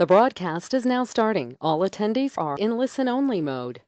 The broadcast is now starting. All attendees are in listen-only mode.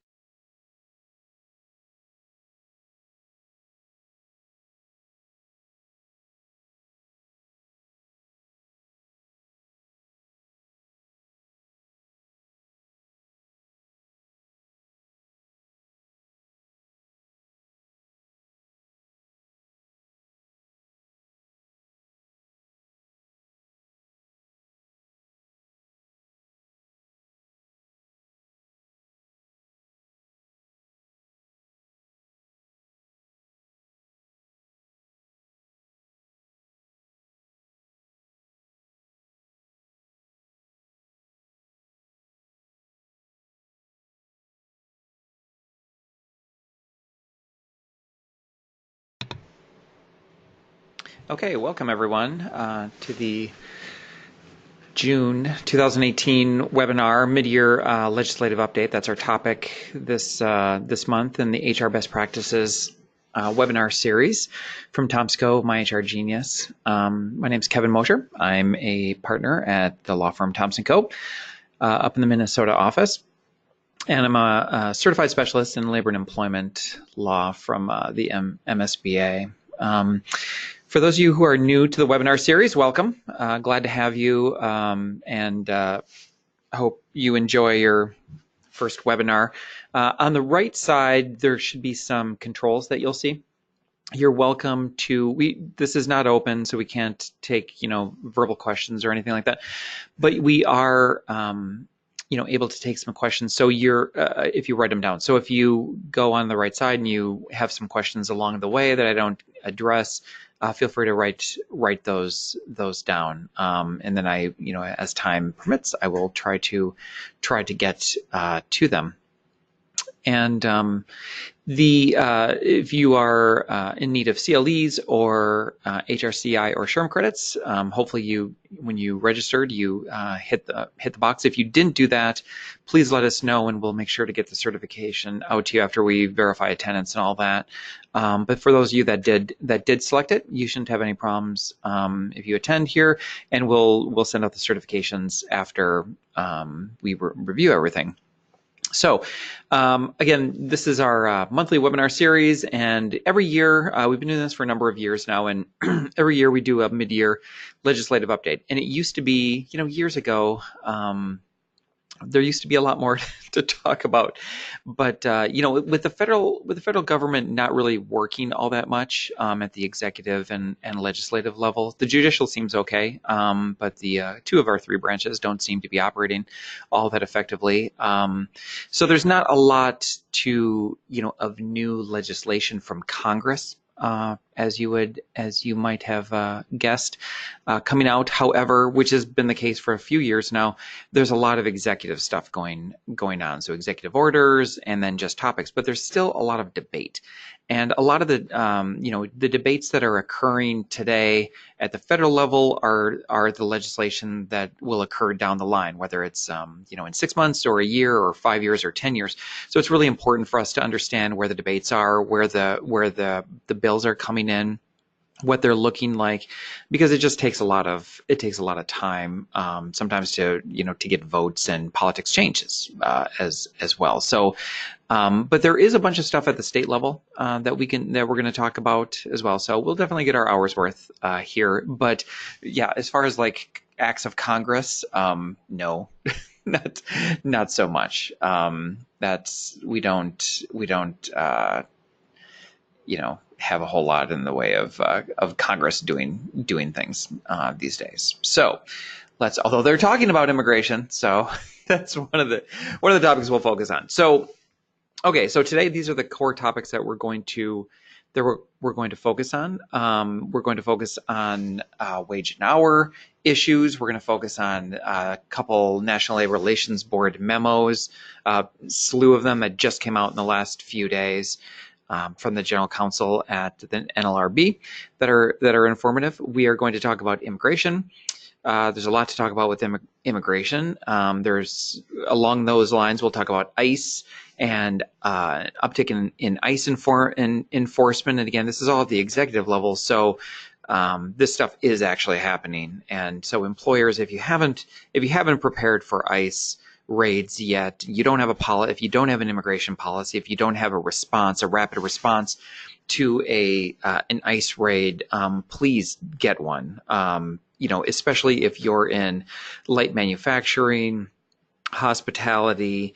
Okay, welcome everyone to the June 2018 webinar, mid-year legislative update. That's our topic this month in the HR Best Practices webinar series from Thomsco, myHRgenius. My name is Kevin Mosher. I'm a partner at the law firm Thompson Co. Up in the Minnesota office. And I'm a certified specialist in labor and employment law from the MSBA. For those of you who are new to the webinar series, welcome. Glad to have you, and I hope you enjoy your first webinar. On the right side, there should be some controls that you'll see. You're welcome to, this is not open, so we can't take, verbal questions or anything like that, but we are, able to take some questions. So if you write them down. So if you go on the right side and you have some questions along the way that I don't address, feel free to write those down, and then I, as time permits, I will try to get to them. And if you are in need of CLEs or HRCI or SHRM credits, hopefully when you registered, you hit the box. If you didn't do that, please let us know, and we'll make sure to get the certification out to you after we verify attendance and all that. But for those of you that did select it, you shouldn't have any problems if you attend here, and we'll send out the certifications after we review everything. So again, this is our monthly webinar series, and every year, we've been doing this for a number of years now, and every year we do a mid-year legislative update. And it used to be, years ago, there used to be a lot more to talk about, but with the federal government not really working all that much at the executive and legislative level, the judicial seems okay, but the two of our three branches don't seem to be operating all that effectively. So there's not a lot of new legislation from Congress, as you might have guessed, coming out. However, which has been the case for a few years now, there's a lot of executive stuff going on. So executive orders and then just topics, but there's still a lot of debate. And a lot of the debates that are occurring today at the federal level are the legislation that will occur down the line, whether it's in 6 months or a year or 5 years or 10 years. So it's really important for us to understand where the debates are, where the bills are coming in, what they're looking like, because it just takes a lot of time sometimes to get votes, and politics changes as well. So but there is a bunch of stuff at the state level that we're going to talk about as well. So we'll definitely get our hours worth here. But yeah, as far as like acts of Congress, no, not so much. We don't have a whole lot in the way of Congress doing things these days. So although they're talking about immigration, so that's one of the topics we'll focus on. So okay, so today these are the core topics that we're going to focus on. We're going to focus on wage and hour issues. We're going to focus on a couple National Labor Relations Board memos, slew of them that just came out in the last few days from the General Counsel at the NLRB that are informative. We are going to talk about immigration. There's a lot to talk about with immigration. There's along those lines, we'll talk about ICE and uptick in ICE enforcement. And again, this is all at the executive level. So this stuff is actually happening. And so employers, if you haven't prepared for ICE raids yet, you don't have if you don't have an immigration policy, if you don't have a rapid response to an ICE raid, please get one. Especially if you're in light manufacturing, hospitality,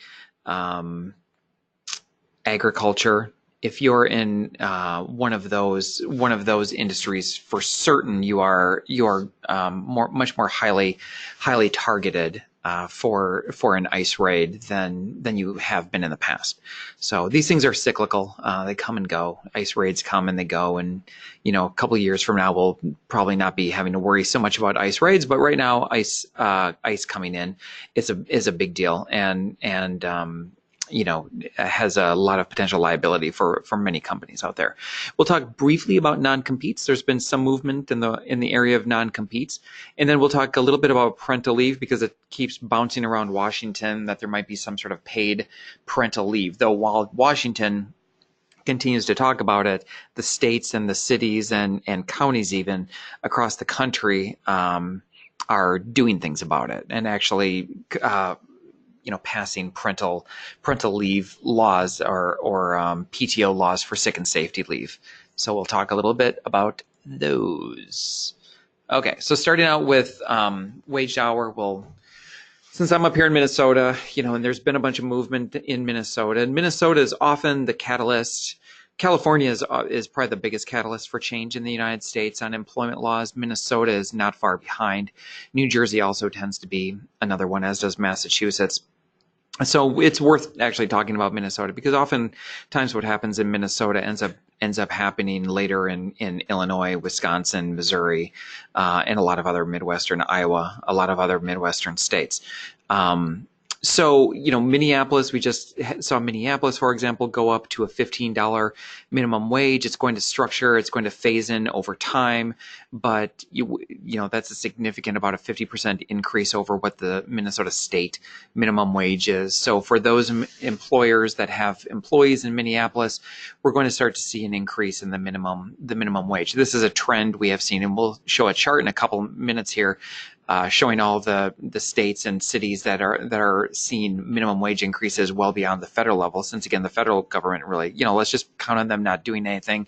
agriculture. If you're in one of those industries, for certain you are much more highly targeted for an ICE raid than you have been in the past. So these things are cyclical. They come and go. ICE raids come and they go. And a couple of years from now, we'll probably not be having to worry so much about ICE raids. But right now, ICE coming in is a big deal, and has a lot of potential liability for many companies out there. We'll talk briefly about non-competes. There's been some movement in the area of non-competes. And then we'll talk a little bit about parental leave, because it keeps bouncing around Washington that there might be some sort of paid parental leave. Though while Washington continues to talk about it, the states and the cities and counties even across the country are doing things about it, and actually passing parental leave laws or PTO laws for sick and safety leave. So we'll talk a little bit about those. Okay, so starting out with waged hour. Well, since I'm up here in Minnesota, and there's been a bunch of movement in Minnesota, and Minnesota is often the catalyst. California is probably the biggest catalyst for change in the United States on employment laws. Minnesota is not far behind. New Jersey also tends to be another one, as does Massachusetts. So it's worth actually talking about Minnesota, because oftentimes what happens in Minnesota ends up happening later in Illinois, Wisconsin, Missouri, and a lot of other Midwestern, Iowa, a lot of other Midwestern states. So, Minneapolis, we just saw Minneapolis, for example, go up to a $15 minimum wage. It's going to phase in over time, but that's a significant, about a 50% increase over what the Minnesota state minimum wage is. So for those employers that have employees in Minneapolis, we're going to start to see an increase in the minimum wage. This is a trend we have seen, and we'll show a chart in a couple minutes here, showing all the states and cities that are seeing minimum wage increases well beyond the federal level. Since again, the federal government really, let's just count on them not doing anything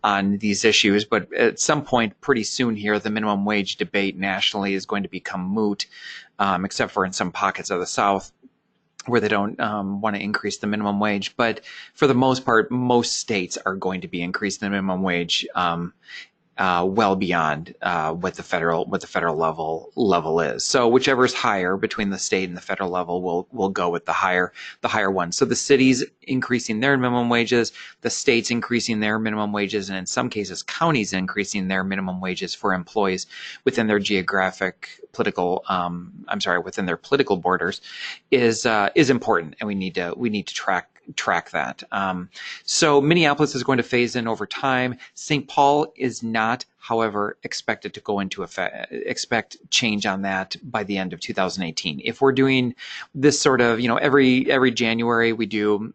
on these issues. But at some point, pretty soon here, the minimum wage debate nationally is going to become moot, except for in some pockets of the South where they don't want to increase the minimum wage. But for the most part, most states are going to be increasing the minimum wage well beyond what the federal level is. So whichever is higher between the state and the federal level will go with the higher one. So the cities increasing their minimum wages, the states increasing their minimum wages, and in some cases counties increasing their minimum wages for employees within their within their political borders is important, and we need to track that. So Minneapolis is going to phase in over time. St. Paul is not, however, expected to go into effect. Expect change on that by the end of 2018. If we're doing this sort of, every January we do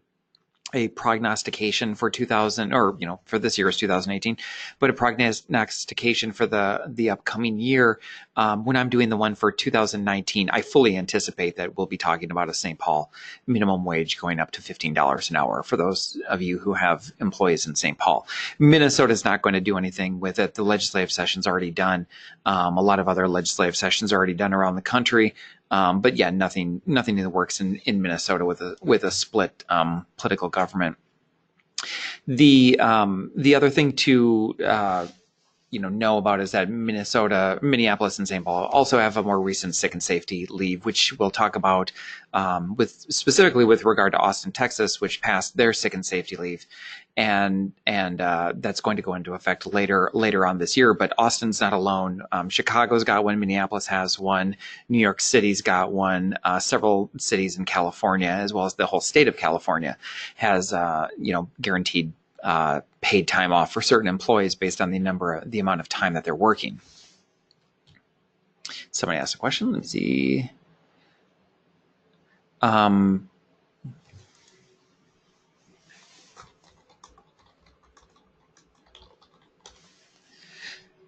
a prognostication for for this year is 2018, but a prognostication for the upcoming year. When I'm doing the one for 2019, I fully anticipate that we'll be talking about a St. Paul minimum wage going up to $15 an hour for those of you who have employees in St. Paul. Minnesota is not going to do anything with it. The legislative session's already done. A lot of other legislative sessions are already done around the country. But yeah, nothing in the works in Minnesota with a split political government. The other thing to know about is that Minneapolis, and St. Paul also have a more recent sick and safety leave, which we'll talk about specifically with regard to Austin, Texas, which passed their sick and safety leave, and that's going to go into effect later on this year. But Austin's not alone. Chicago's got one, Minneapolis has one, New York City's got one, several cities in California, as well as the whole state of California, has guaranteed paid time off for certain employees based on the amount of time that they're working. Somebody asked a question. Let me see.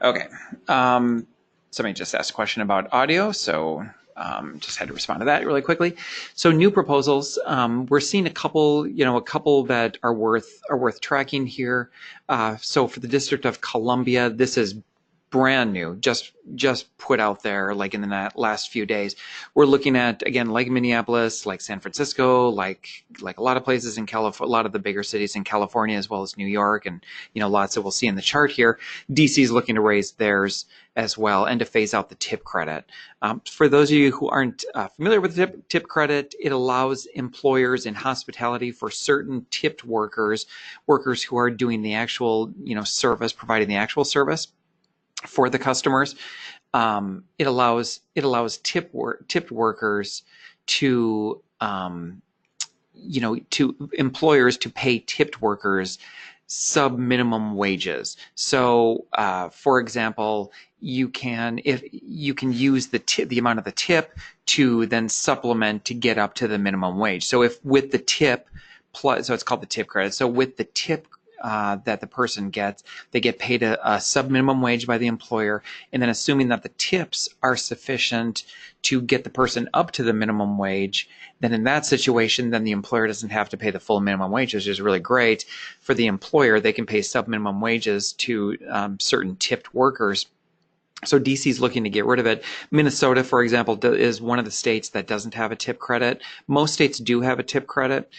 Okay. Somebody just asked a question about audio, so just had to respond to that really quickly. So new proposals, we're seeing a couple that are worth tracking here. So for the District of Columbia, this is brand new, just put out there like in the last few days. We're looking at, again, like Minneapolis, like San Francisco, like a lot of places in California, a lot of the bigger cities in California, as well as New York, and lots that we'll see in the chart here. DC is looking to raise theirs as well, and to phase out the tip credit. For those of you who aren't familiar with the tip credit, it allows employers in hospitality for certain tipped workers who are doing the actual service, providing the actual service for the customers. It allows tipped workers to to employers to pay tipped workers sub minimum wages. So for example, you can use the amount of the tip to then supplement to get up to the minimum wage. So if with the tip plus, so it's called the tip credit. So with the tip that the person gets, they get paid a sub-minimum wage by the employer, and then assuming that the tips are sufficient to get the person up to the minimum wage, then in that situation, then the employer doesn't have to pay the full minimum wage, which is really great. For the employer, they can pay sub-minimum wages to certain tipped workers. So DC is looking to get rid of it. Minnesota, for example, is one of the states that doesn't have a tip credit. Most states do have a tip credit.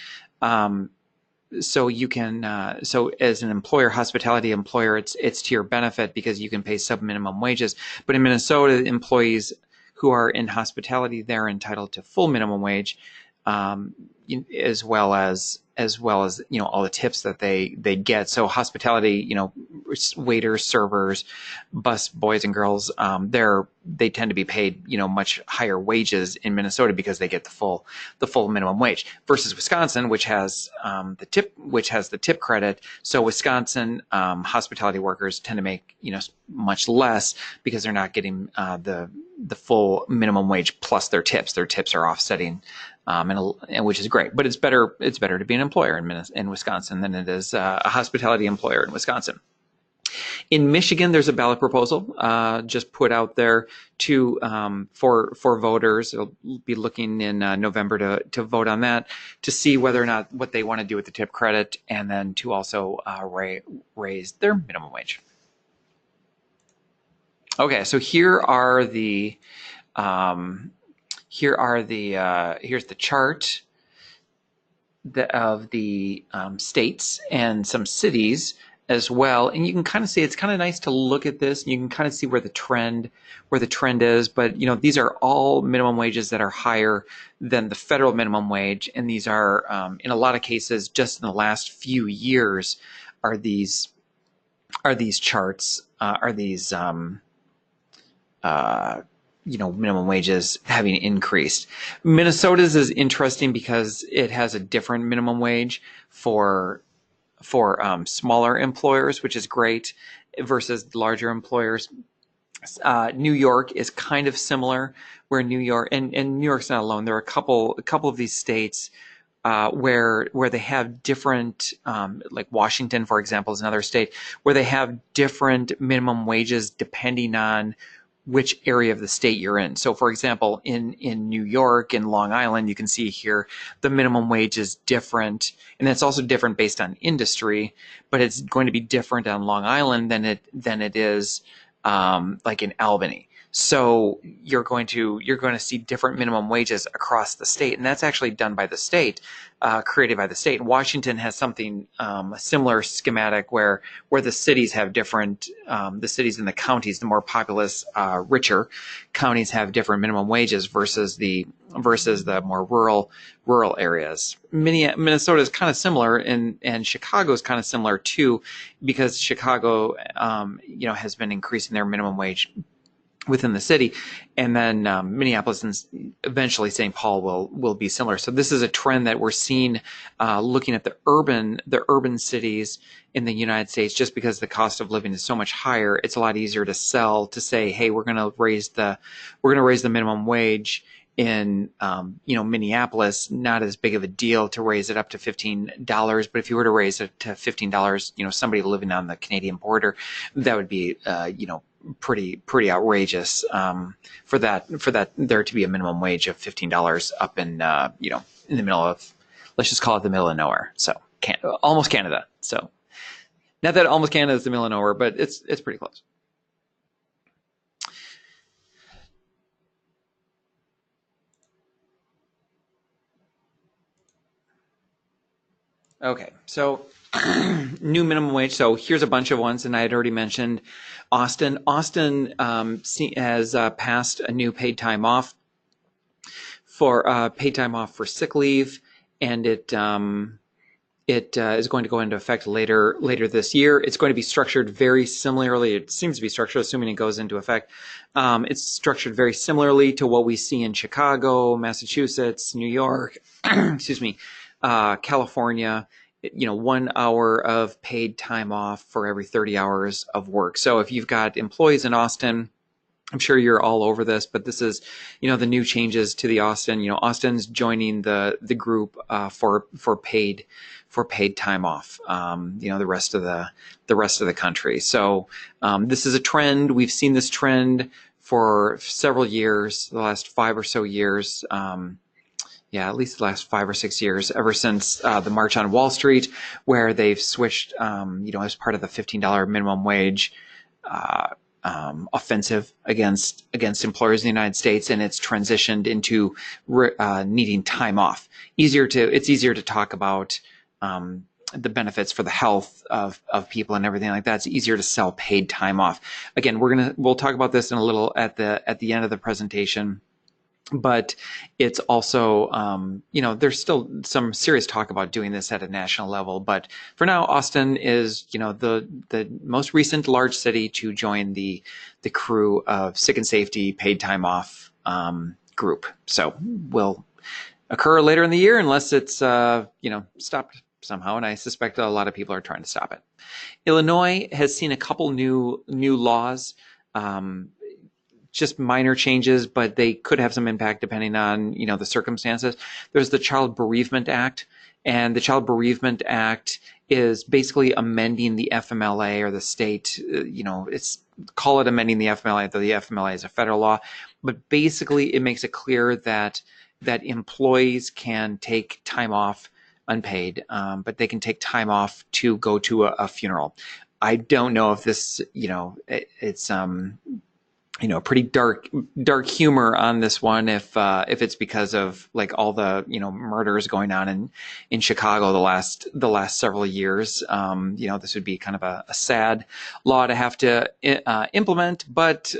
So you can, so as an employer, hospitality employer, it's to your benefit because you can pay sub-minimum wages. But in Minnesota, employees who are in hospitality, they're entitled to full minimum wage, as well as all the tips that they get. So hospitality, waiters, servers, bus boys and girls, they tend to be paid much higher wages in Minnesota because they get the full minimum wage, versus Wisconsin, which has the tip credit. So Wisconsin hospitality workers tend to make much less because they're not getting the full minimum wage plus their tips. Their tips are offsetting, and which is great. But it's better to be an employer in Wisconsin than it is a hospitality employer in Wisconsin. In Michigan, there's a ballot proposal just put out there for voters. They'll be looking in November to vote on that, to see whether or not what they want to do with the tip credit, and then to also raise their minimum wage. Okay, so here's the chart of the states and some cities as well, and you can kind of see, it's kind of nice to look at this, and you can kind of see where the trend is. But these are all minimum wages that are higher than the federal minimum wage, and these are in a lot of cases just in the last few years are these charts minimum wages having increased. Minnesota's is interesting because it has a different minimum wage for smaller employers, which is great, versus larger employers. New York is kind of similar, where New York and New York's not alone. There are a couple of these states where they have different, like Washington, for example, is another state where they have different minimum wages depending on which area of the state you're in. So for example, in New York, in Long Island, you can see here the minimum wage is different, and it's also different based on industry, but it's going to be different on Long Island than it is like in Albany. So you're going to see different minimum wages across the state, and that's actually done by the state, created by the state. And Washington has something a similar schematic where the cities have different, the cities and the counties, the more populous, richer counties have different minimum wages versus the more rural areas. Minnesota is kind of similar, and Chicago is kind of similar too, because Chicago has been increasing their minimum wage within the city, and then Minneapolis and eventually St. Paul will be similar. So this is a trend that we're seeing, looking at the urban cities in the United States. Just because the cost of living is so much higher, it's a lot easier to sell, to say, hey, we're going to raise the minimum wage in Minneapolis. Not as big of a deal to raise it up to $15, but if you were to raise it to $15, somebody living on the Canadian border, that would be pretty outrageous for that there to be a minimum wage of $15 up in in the middle of, let's just call it the middle of nowhere. So almost Canada. So not that almost Canada is the middle of nowhere, but it's pretty close. Okay, so new minimum wage. So here's a bunch of ones, and I had already mentioned Austin. Austin has passed a new paid time off for sick leave, and it is going to go into effect later this year. It's going to be structured very similarly. It seems to be structured, assuming it goes into effect. It's structured very similarly to what we see in Chicago, Massachusetts, New York, excuse me, California. 1 hour of paid time off for every 30 hours of work. So if you've got employees in Austin, I'm sure you're all over this, but this is, the new changes to the Austin. Austin's joining the group for paid time off. The rest of the country. So this is a trend. We've seen this trend for several years, the last 5 or so years. At least the last 5 or 6 years, ever since the March on Wall Street, where they've switched, as part of the $15 minimum wage offensive against employers in the United States, and it's transitioned into needing time off. It's easier to talk about the benefits for the health of people and everything like that. It's easier to sell paid time off. Again, we'll talk about this in a little at the end of the presentation. But it's also, there's still some serious talk about doing this at a national level. But for now, Austin is, the most recent large city to join the crew of sick and safety paid time off group. So will occur later in the year unless it's, stopped somehow. And I suspect a lot of people are trying to stop it. Illinois has seen a couple new laws. Just minor changes, but they could have some impact depending on, the circumstances. There's the Child Bereavement Act, and the Child Bereavement Act is basically amending the FMLA, or the state, call it amending the FMLA, though the FMLA is a federal law, but basically it makes it clear that employees can take time off unpaid, but they can take time off to go to a funeral. I don't know if this, it's pretty dark humor on this one. If it's because of like all the murders going on in Chicago the last several years, this would be kind of a sad law to have to implement. But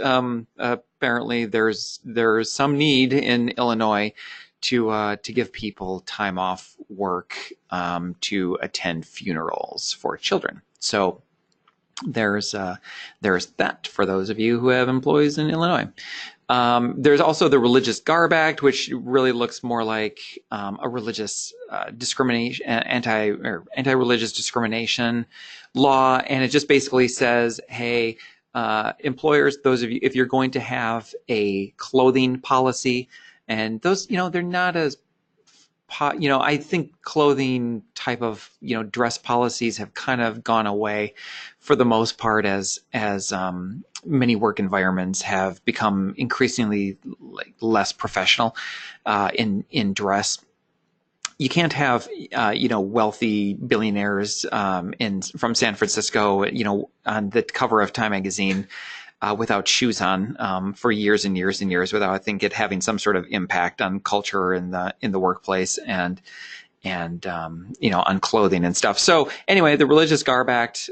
apparently there's some need in Illinois to give people time off work to attend funerals for children. So there's that for those of you who have employees in Illinois. There's also the Religious Garb Act, which really looks more like a religious discrimination, anti-religious discrimination law, and it just basically says, hey, employers, those of you, if you're going to have a clothing policy, and those, they're not as I think clothing type of, dress policies have kind of gone away for the most part as many work environments have become increasingly less professional in dress. You can't have, wealthy billionaires from San Francisco, on the cover of Time magazine without shoes on for years and years and years, without, I think, it having some sort of impact on culture in the workplace and on clothing and stuff. So anyway, the Religious Garb Act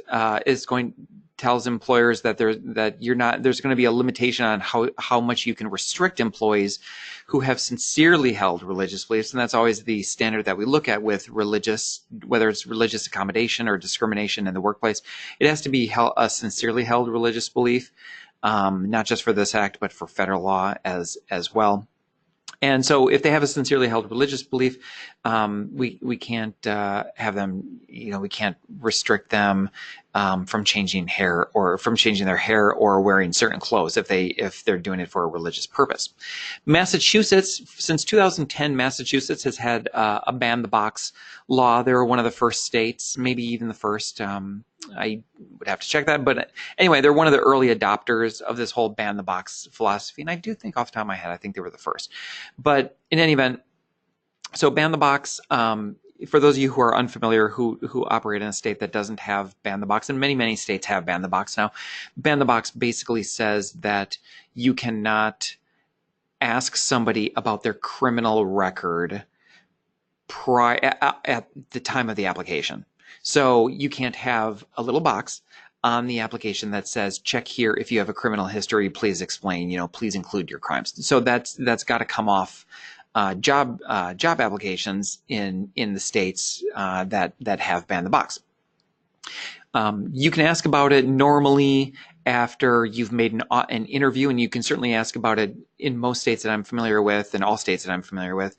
tells employers that there's going to be a limitation on how much you can restrict employees who have sincerely held religious beliefs, and that's always the standard that we look at with whether it's religious accommodation or discrimination in the workplace. It has to be a sincerely held religious belief, not just for this act, but for federal law as well. And so if they have a sincerely held religious belief, we can't have them, we can't restrict them from changing hair or from changing their hair or wearing certain clothes if they're doing it for a religious purpose. Massachusetts, since 2010, Massachusetts has had a ban the box law. They were one of the first states, maybe even the first, I would have to check that. But anyway, they're one of the early adopters of this whole ban the box philosophy. And I do think off the top of my head, I think they were the first. But in any event, so ban the box, for those of you who are unfamiliar, who operate in a state that doesn't have ban the box, and many states have ban the box now, ban the box basically says that you cannot ask somebody about their criminal record at the time of the application. So you can't have a little box on the application that says, check here if you have a criminal history, please explain, please include your crimes. So that's got to come off job applications in the states that have banned the box. You can ask about it normally after you've made an interview, and you can certainly ask about it in most states that I'm familiar with, and all states that I'm familiar with.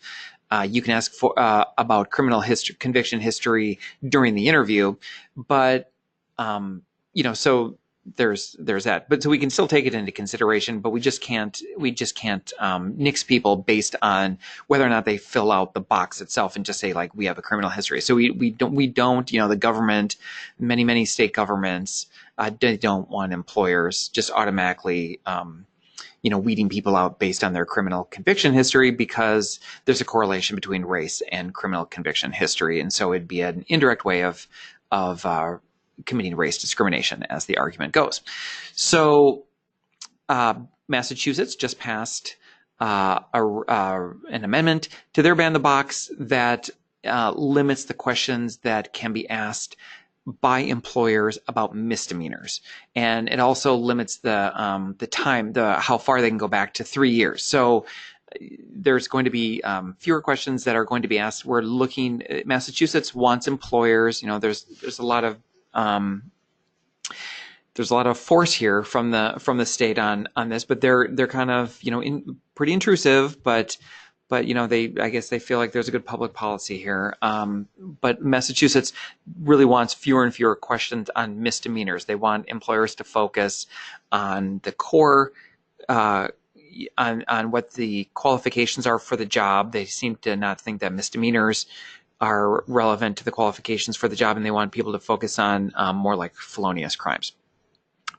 You can ask about criminal history, conviction history during the interview, but so there's that. But so we can still take it into consideration, but we just can't nix people based on whether or not they fill out the box itself and just say like we have a criminal history. So we don't the government, many state governments, they don't want employers just automatically weeding people out based on their criminal conviction history, because there's a correlation between race and criminal conviction history, and so it'd be an indirect way of committing race discrimination, as the argument goes. So Massachusetts just passed an amendment to their ban the box that limits the questions that can be asked by employers about misdemeanors, and it also limits the time, how far they can go back, to 3 years. So there's going to be fewer questions that are going to be asked. We're looking. Massachusetts wants employers. There's a lot of force here from the state on this, but they're kind of pretty intrusive, but I guess they feel like there's a good public policy here. But Massachusetts really wants fewer and fewer questions on misdemeanors. They want employers to focus on the core, on what the qualifications are for the job. They seem to not think that misdemeanors are relevant to the qualifications for the job, and they want people to focus on more like felonious crimes,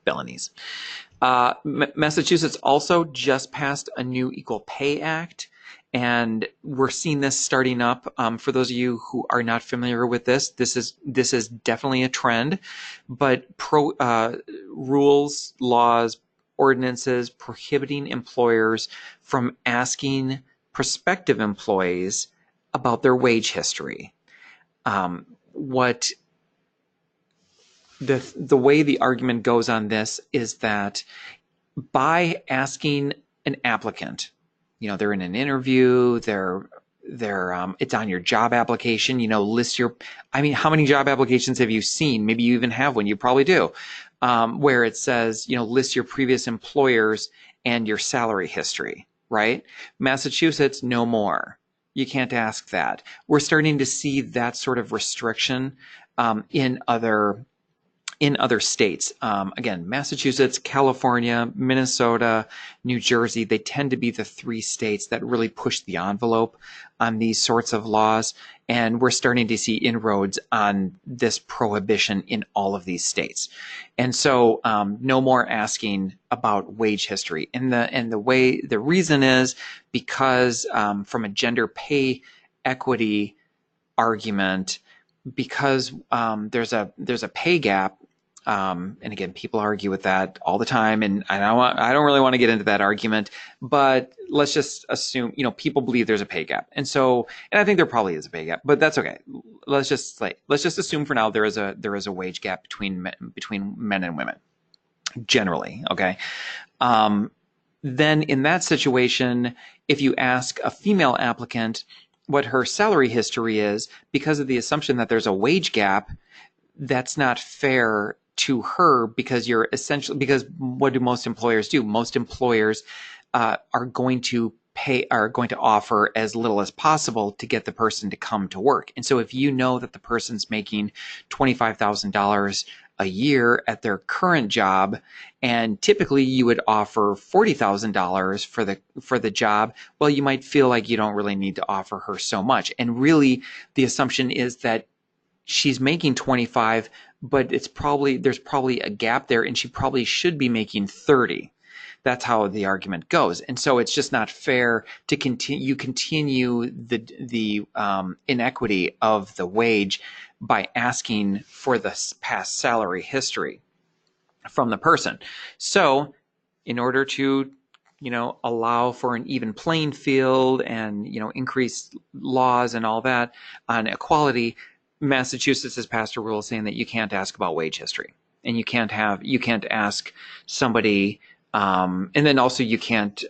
felonies. Massachusetts also just passed a new Equal Pay Act, and we're seeing this starting up. For those of you who are not familiar with this is definitely a trend, but rules, laws, ordinances prohibiting employers from asking prospective employees about their wage history. What the way the argument goes on this is that by asking an applicant, they're in an interview, it's on your job application, list how many job applications have you seen? Maybe you even have one, you probably do, where it says, list your previous employers and your salary history, right? Massachusetts, no more. You can't ask that. We're starting to see that sort of restriction in other states. Again, Massachusetts, California, Minnesota, New Jersey, they tend to be the 3 states that really push the envelope on these sorts of laws. And we're starting to see inroads on this prohibition in all of these states. And so no more asking about wage history. And the reason is because from a gender pay equity argument, because there's a pay gap. And again, people argue with that all the time, and I don't really want to get into that argument, but let's just assume, people believe there's a pay gap. And I think there probably is a pay gap, but that's okay. Let's just assume for now there is a wage gap between men and women, generally. Okay. Then in that situation, if you ask a female applicant what her salary history is, because of the assumption that there's a wage gap, that's not fair to her, because because what do most employers do? Most employers are going to offer as little as possible to get the person to come to work. And so if you know that the person's making $25,000 a year at their current job, and typically you would offer $40,000 for the job, well, you might feel like you don't really need to offer her so much. And really, the assumption is that she's making 25, but there's probably a gap there, and she probably should be making 30. That's how the argument goes. And so it's just not fair to continue the inequity of the wage by asking for the past salary history from the person. So in order to allow for an even playing field and increase laws and all that on equality, Massachusetts has passed a rule saying that you can't ask about wage history, and you can't ask somebody, and then also you can't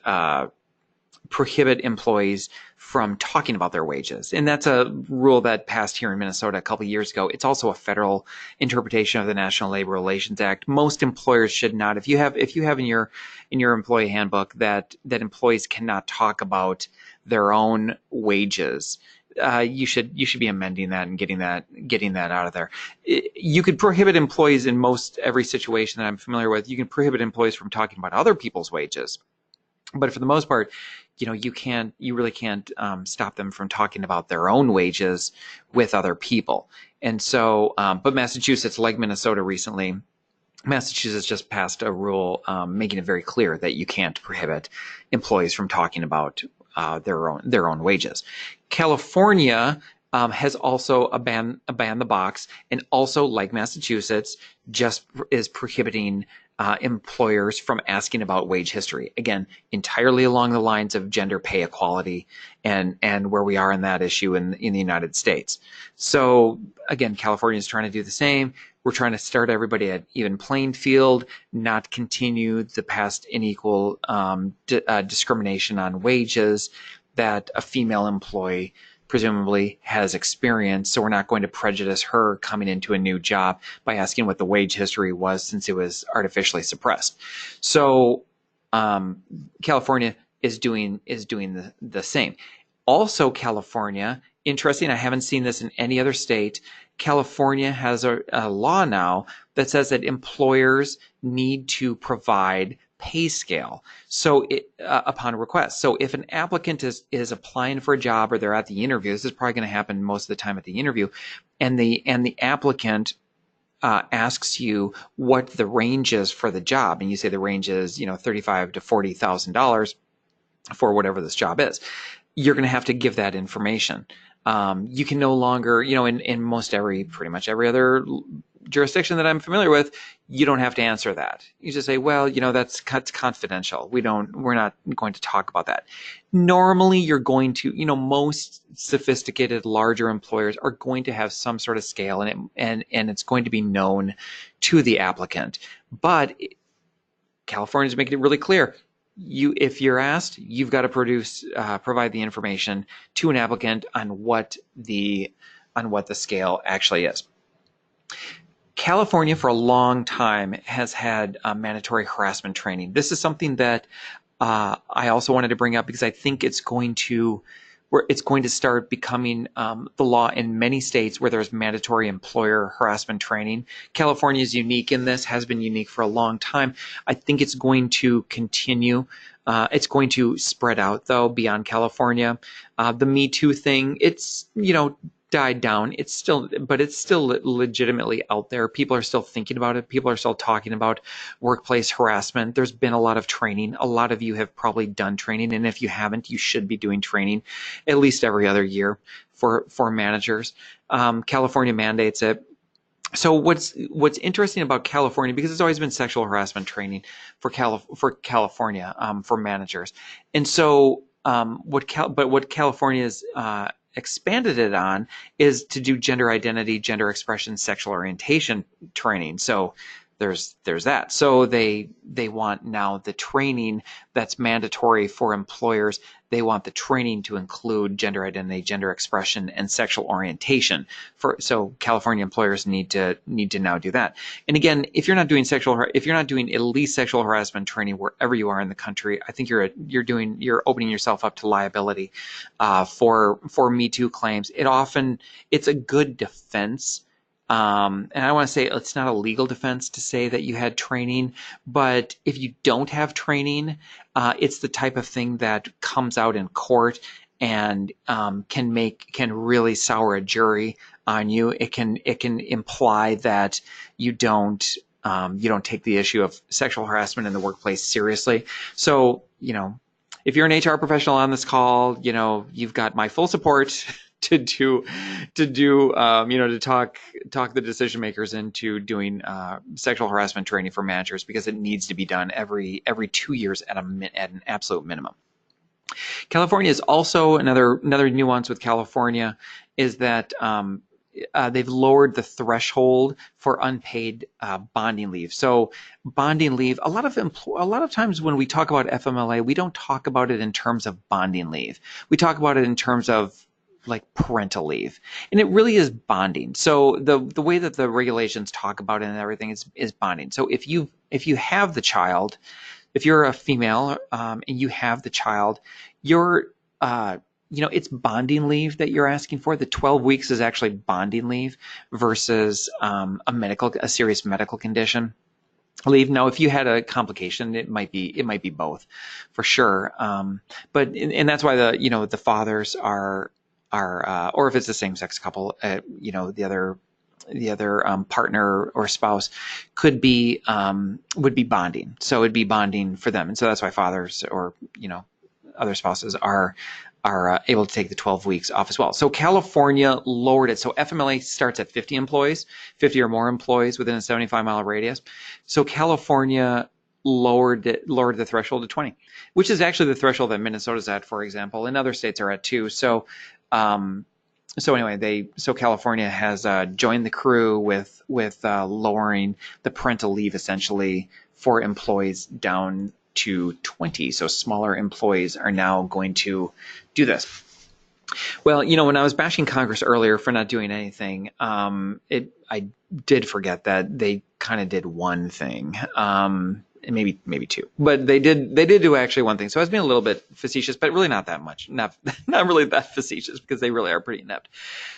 prohibit employees from talking about their wages. And that's a rule that passed here in Minnesota a couple of years ago. It's also a federal interpretation of the National Labor Relations Act. Most employers should not. If you have in your employee handbook that employees cannot talk about their own wages, you should be amending that and getting that out of there. You could prohibit employees in most every situation that I'm familiar with. You can prohibit employees from talking about other people's wages, but for the most part, you really can't stop them from talking about their own wages with other people. And so, but Massachusetts, like Minnesota recently, Massachusetts just passed a rule making it very clear that you can't prohibit employees from talking about their own wages. California has also banned the box, and also, like Massachusetts, just is prohibiting employers from asking about wage history. Again, entirely along the lines of gender pay equality and where we are in that issue in the United States. So again, California is trying to do the same. We're trying to start everybody at even playing field, not continue the past unequal discrimination on wages that a female employee presumably has experienced. So we're not going to prejudice her coming into a new job by asking what the wage history was, since it was artificially suppressed. So California is doing the same. Also, California, interesting, I haven't seen this in any other state. California has a law now that says that employers need to provide pay scale, so upon request. So if an applicant is applying for a job, or they're at the interview, this is probably going to happen most of the time at the interview, and the applicant asks you what the range is for the job, and you say the range is $35,000 to $40,000 for whatever this job is, you're going to have to give that information. You can no longer, in pretty much every other jurisdiction that I'm familiar with, you don't have to answer that. You just say, well, that's confidential. We're not going to talk about that. Normally, you're going to, most sophisticated, larger employers are going to have some sort of scale, and it's going to be known to the applicant. But California is making it really clear. If you're asked, you've got to provide the information to an applicant on what the scale actually is. California, for a long time, has had mandatory harassment training. This is something that I also wanted to bring up, because I think it's going to start becoming the law in many states where there's mandatory employer harassment training. California is unique in this, has been unique for a long time. I think it's going to continue. It's going to spread out, though, beyond California. The Me Too thing, it's, died down. It's still legitimately out there. People are still thinking about it. People are still talking about workplace harassment. There's been a lot of training. A lot of you have probably done training, and if you haven't, you should be doing training at least every other year for managers. California mandates it. So what's interesting about California, because it's always been sexual harassment training for California for managers, and so what California's expanded it on is to do gender identity, gender expression, sexual orientation training. So there's that. So they want now the training that's mandatory for employers. They want the training to include gender identity, gender expression, and sexual orientation. So California employers need to now do that. And again, if you're not doing at least sexual harassment training wherever you are in the country, I think you're opening yourself up to liability for Me Too claims. It's a good defense. And I want to say it's not a legal defense to say that you had training, but if you don't have training, it's the type of thing that comes out in court and can really sour a jury on you. It can imply that you don't take the issue of sexual harassment in the workplace seriously. So, if you're an HR professional on this call, you've got my full support to talk the decision makers into doing sexual harassment training for managers, because it needs to be done every 2 years at an absolute minimum. California is also another nuance with California is that they've lowered the threshold for unpaid bonding leave. So bonding leave, a lot of times when we talk about FMLA, we don't talk about it in terms of bonding leave. We talk about it in terms of like parental leave, and it really is bonding. So the way that the regulations talk about it and everything is bonding. So if you have the child, if you're a female and you have the child, you're it's bonding leave that you're asking for. The 12 weeks is actually bonding leave versus a serious medical condition leave. Now, if you had a complication, it might be both, for sure. But that's why the fathers are or if it's the same sex couple, the other partner or spouse would be bonding. So it'd be bonding for them, and so that's why fathers or other spouses are able to take the 12 weeks off as well. So California lowered it. So FMLA starts at 50 employees, 50 or more employees within a 75-mile radius. So California lowered the threshold to 20, which is actually the threshold that Minnesota's at, for example, and other states are at too. So anyway, California has joined the crew with lowering the parental leave essentially for employees down to 20. So smaller employees are now going to do this. Well, when I was bashing Congress earlier for not doing anything, I did forget that they kind of did one thing. And maybe two, but they did do actually one thing. So I was being a little bit facetious, but really not that much, not really that facetious, because they really are pretty inept.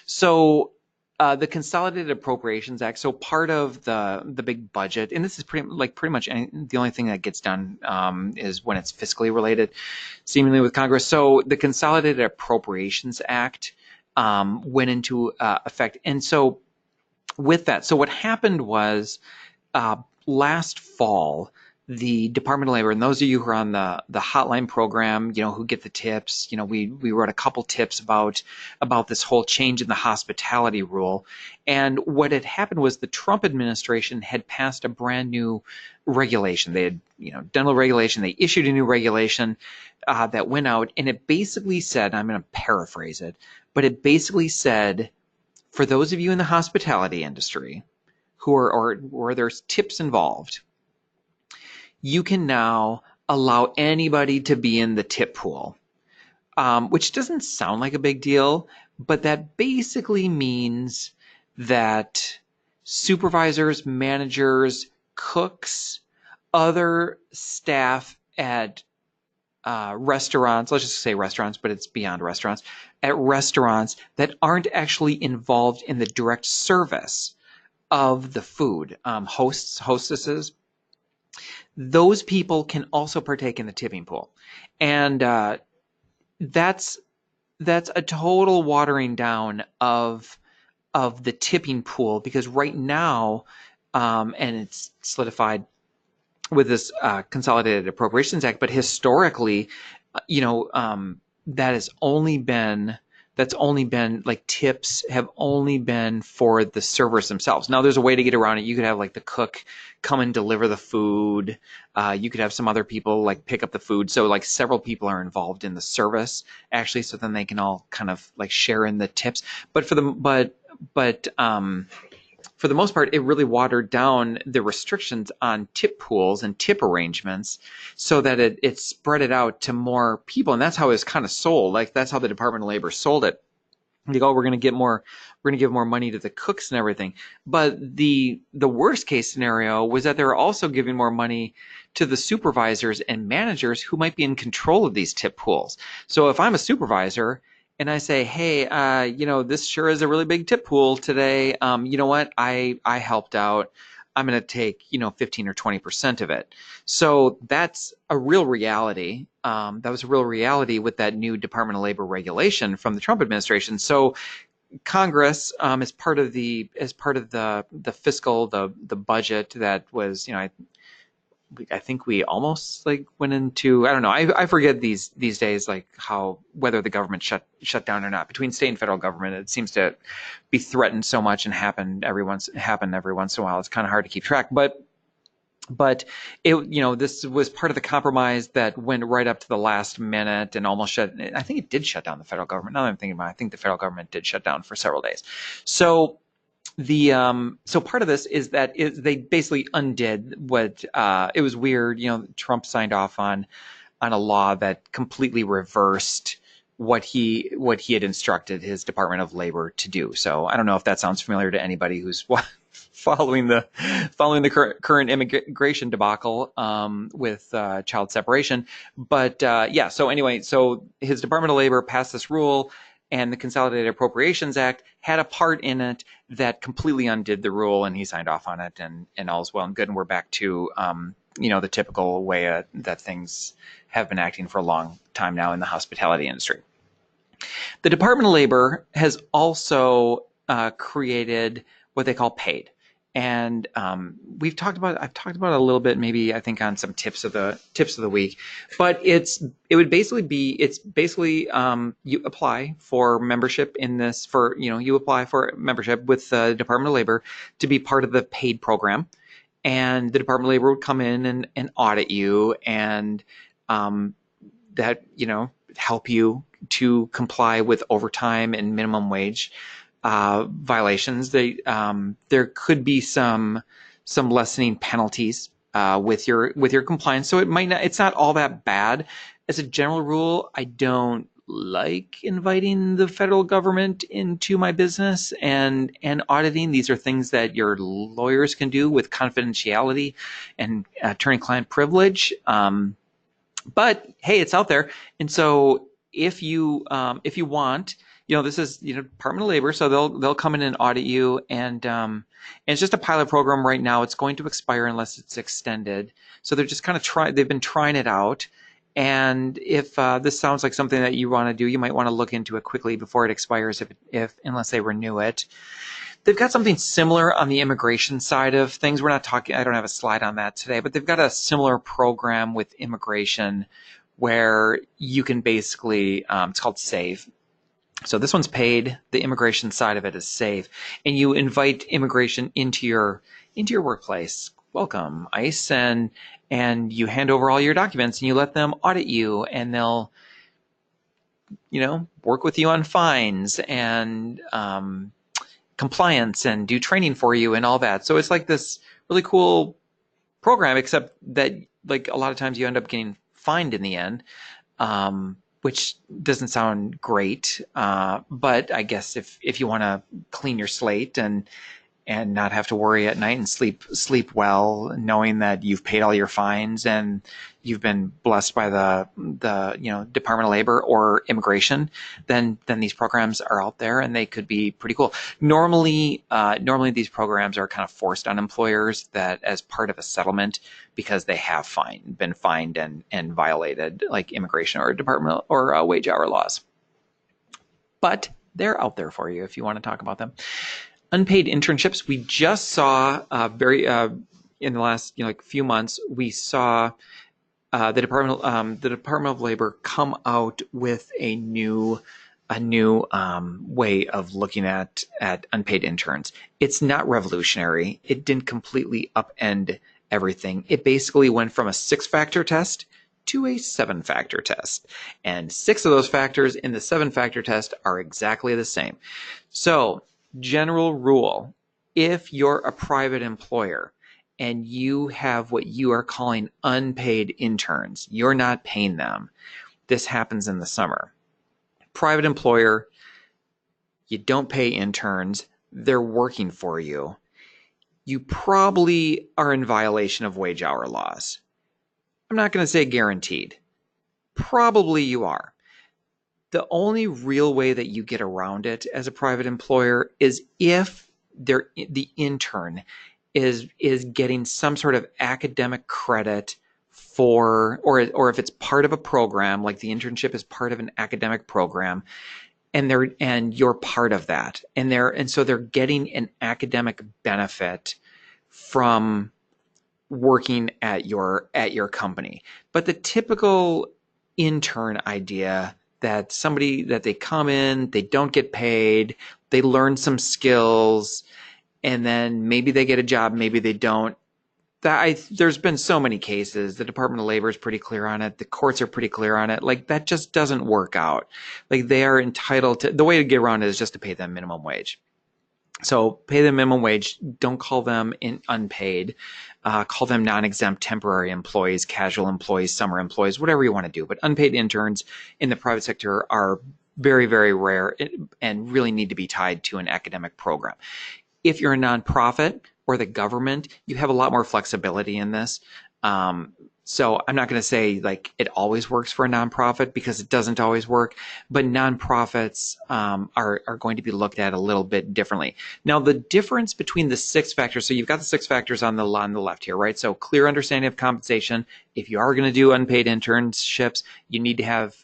So the Consolidated Appropriations Act. So part of the big budget, and this is pretty much the only thing that gets done is when it's fiscally related, seemingly with Congress. So the Consolidated Appropriations Act went into effect, and so with that, so what happened was last fall, the Department of Labor, and those of you who are on the hotline program, who get the tips, we wrote a couple tips about this whole change in the hospitality rule. And what had happened was the Trump administration had passed a brand new regulation. They had, done a regulation. They issued a new regulation that went out, and it basically said, I'm going to paraphrase it, but it basically said, for those of you in the hospitality industry who are, or where there's tips involved, you can now allow anybody to be in the tip pool, which doesn't sound like a big deal, but that basically means that supervisors, managers, cooks, other staff at restaurants, let's just say restaurants, but it's beyond restaurants, at restaurants that aren't actually involved in the direct service of the food, hosts, hostesses, those people can also partake in the tipping pool. And that's a total watering down of the tipping pool, because right now, and it's solidified with this Consolidated Appropriations Act, but historically, that's only been like tips have only been for the servers themselves. Now there's a way to get around it. You could have like the cook come and deliver the food. You could have some other people like pick up the food. So like several people are involved in the service actually, so then they can all kind of like share in the tips. But for the most part, it really watered down the restrictions on tip pools and tip arrangements so that it spread it out to more people. And that's how it was kind of sold. Like that's how the Department of Labor sold it. Like, oh, we're going to give more money to the cooks and everything. But the worst case scenario was that they were also giving more money to the supervisors and managers who might be in control of these tip pools. So if I'm a supervisor and I say, hey, this sure is a really big tip pool today. You know what? I helped out. I'm going to take 15 or 20% of it. So that's a real reality. That was a real reality with that new Department of Labor regulation from the Trump administration. So Congress, as part of the fiscal the budget that was, I think we almost like went into, I don't know, I forget these days, like how whether the government shut down or not. Between state and federal government, it seems to be threatened so much and happen every once in a while. It's kind of hard to keep track, but it, this was part of the compromise that went right up to the last minute and almost shut. I think it did shut down the federal government. Now that I'm thinking about it, I think the federal government did shut down for several days. So so part of this is that they basically undid what it was weird. Trump signed off on a law that completely reversed what he had instructed his Department of Labor to do. So I don't know if that sounds familiar to anybody who's following the current immigration debacle with child separation. But yeah, so anyway, so his Department of Labor passed this rule, and the Consolidated Appropriations Act had a part in it that completely undid the rule, and he signed off on it, and all's well and good, and we're back to the typical way that things have been acting for a long time now in the hospitality industry. The Department of Labor has also created what they call PAID. And I've talked about it a little bit, maybe I think on some tips of the week, but it's basically you apply for membership in this you apply for membership with the Department of Labor to be part of the PAID program, and the Department of Labor would come in and audit you, and that help you to comply with overtime and minimum wage violations. There could be some lessening penalties with your compliance, so it's not all that bad. As a general rule, I don't like inviting the federal government into my business and auditing. These are things that your lawyers can do with confidentiality and attorney-client privilege. But hey, it's out there, and so if you want, this is Department of Labor, so they'll come in and audit you, and it's just a pilot program right now. It's going to expire unless it's extended. So they're just kind of they've been trying it out, and if this sounds like something that you want to do, you might want to look into it quickly before it expires, unless they renew it. They've got something similar on the immigration side of things. I don't have a slide on that today, but they've got a similar program with immigration where you can basically, it's called SAVE. So this one's paid. The immigration side of it is SAVE, and you invite immigration into your workplace. Welcome, ICE, and you hand over all your documents, and you let them audit you, and they'll work with you on fines and compliance and do training for you and all that. So it's like this really cool program, except that like a lot of times you end up getting fined in the end, which doesn't sound great. But I guess if you want to clean your slate and not have to worry at night and sleep well, knowing that you've paid all your fines and you've been blessed by the Department of Labor or immigration, then these programs are out there and they could be pretty cool. Normally these programs are kind of forced on employers that as part of a settlement, because they have been fined and violated like immigration or department or wage hour laws. But they're out there for you if you want to talk about them. Unpaid internships. We just saw in the last few months, we saw the Department of Labor come out with a new way of looking at unpaid interns. It's not revolutionary. It didn't completely upend everything. It basically went from a 6-factor test to a 7-factor test, and 6 of those factors in the 7-factor test are exactly the same. So, general rule, if you're a private employer and you have what you are calling unpaid interns, you're not paying them. This happens in the summer. Private employer, you don't pay interns, they're working for you. You probably are in violation of wage hour laws. I'm not going to say guaranteed. Probably you are. The only real way that you get around it as a private employer is if the intern is getting some sort of academic credit for, or if it's part of a program, like the internship is part of an academic program, and you're part of that, and so they're getting an academic benefit from working at your company. But the typical intern idea that they come in, they don't get paid, they learn some skills, and then maybe they get a job, maybe they don't. There's been so many cases. The Department of Labor is pretty clear on it. The courts are pretty clear on it. Like, that just doesn't work out. Like, they are entitled to, the way to get around it is just to pay them minimum wage. So pay them minimum wage. Don't call them unpaid. Call them non-exempt temporary employees, casual employees, summer employees, whatever you want to do. But unpaid interns in the private sector are very, very rare and really need to be tied to an academic program. If you're a nonprofit or the government, you have a lot more flexibility in this. So I'm not going to say like it always works for a nonprofit, because it doesn't always work, but nonprofits are going to be looked at a little bit differently. Now, the difference between the 6 factors, so you've got the 6 factors on the left here, right? So clear understanding of compensation. If you are going to do unpaid internships, you need to have,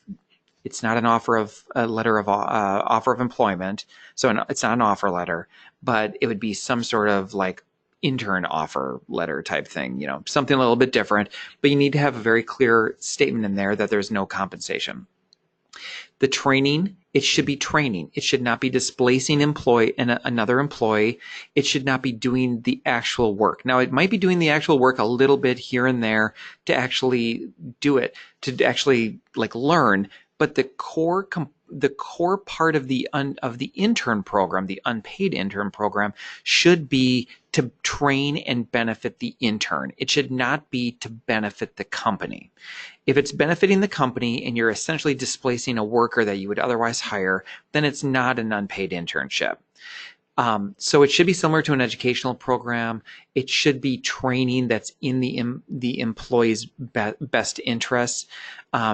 it's not an offer of a letter of offer of employment. So it's not an offer letter, but it would be some sort of like intern offer letter type thing, something a little bit different, but you need to have a very clear statement in there that there's no compensation. The training, it should be training. It should not be displacing another employee. It should not be doing the actual work. Now, it might be doing the actual work a little bit here and there to actually do it, to actually like learn, but the core part of the intern program, the unpaid intern program, should be to train and benefit the intern. It should not be to benefit the company. If it's benefiting the company and you're essentially displacing a worker that you would otherwise hire, then it's not an unpaid internship. So it should be similar to an educational program. It should be training that's in the employee's best interests.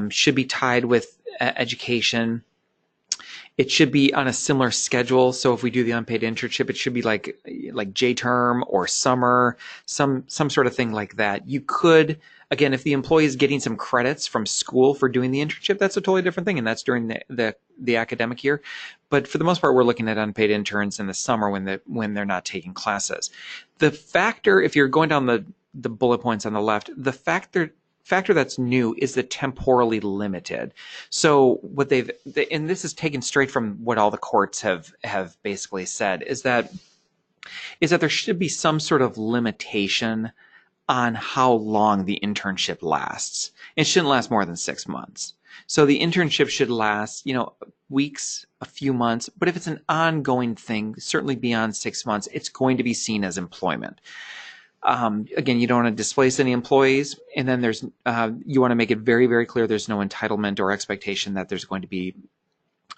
Should be tied with education. It should be on a similar schedule. So if we do the unpaid internship, it should be like J-term or summer, some sort of thing like that. You could, again, if the employee is getting some credits from school for doing the internship, that's a totally different thing, and that's during the academic year. But for the most part, we're looking at unpaid interns in the summer when they're not taking classes. The factor, if you're going down the bullet points on the left, the factor that's new is the temporally limited. So what and this is taken straight from what all the courts have basically said, is that there should be some sort of limitation on how long the internship lasts. It shouldn't last more than 6 months. So the internship should last, weeks, a few months, but if it's an ongoing thing, certainly beyond 6 months, it's going to be seen as employment. Again, you don't want to displace any employees, and then you want to make it very, very clear there's no entitlement or expectation that there's going to be